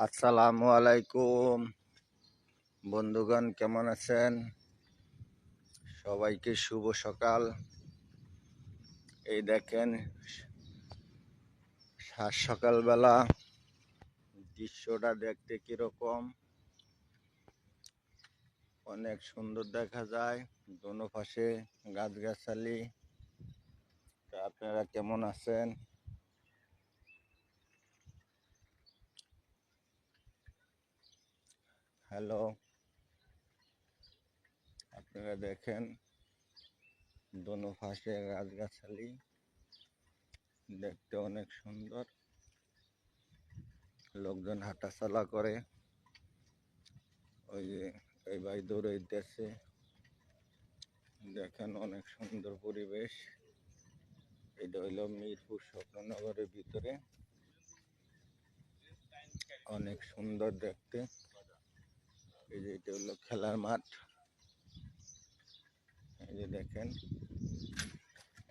আসসালামু আলাইকুম বন্ধুগণ, কেমন আছেন? সবাইকে শুভ সকাল। এই দেখেন সকালবেলা দৃশ্যটা দেখতে কিরকম, অনেক সুন্দর দেখা যায়। দোনো পাশে গাছগাছালি। তা আপনারা কেমন আছেন? হ্যালো, আপনারা দেখেন দোনো পাশে গাছগাছালি, দেখতে অনেক সুন্দর। লোকজন হাঁটাচলা করে। ওই যে এই ভাই দৌড়াইতেছে, দেখেন অনেক সুন্দর পরিবেশ। এটা হইল মিরপুর স্বপ্ননগরের ভিতরে, অনেক সুন্দর দেখতে। এই যে এটা হলো খেলার মাঠ। এই যে দেখেন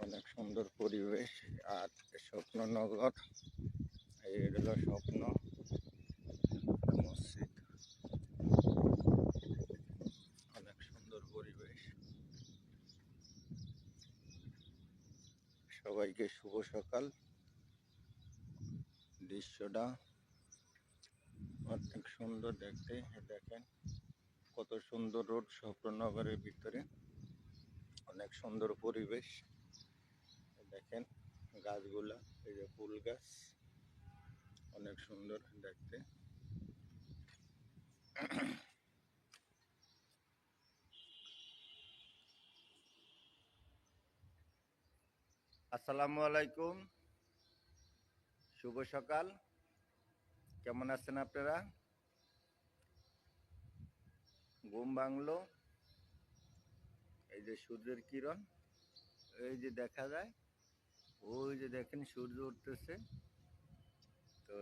অনেক সুন্দর পরিবেশ। আর স্বপ্ননগর, এই হলো স্বপ্ন মসজিদ, অনেক সুন্দর পরিবেশ। সবাইকে শুভ সকাল। দৃশ্যটা অনেক সুন্দর দেখতে। দেখেন কত সুন্দর রোড স্বপ্ননগরের ভিতরে, অনেক সুন্দর পরিবেশ। দেখেন গাছগুলা, এই যে ফুল গাছ, অনেক সুন্দর দেখতে। আসসালামু আলাইকুম, শুভ সকাল। কেমন আছেন আপনারা? ঘুম ভাঙলো, এই যে সূর্যের কিরণ, এই যে দেখা যায়, ওই যে দেখেন সূর্য উঠতেছে। তো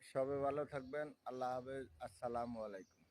সবে ভালো থাকবেন। আল্লাহ হাফেজ। আসসালামু আলাইকুম।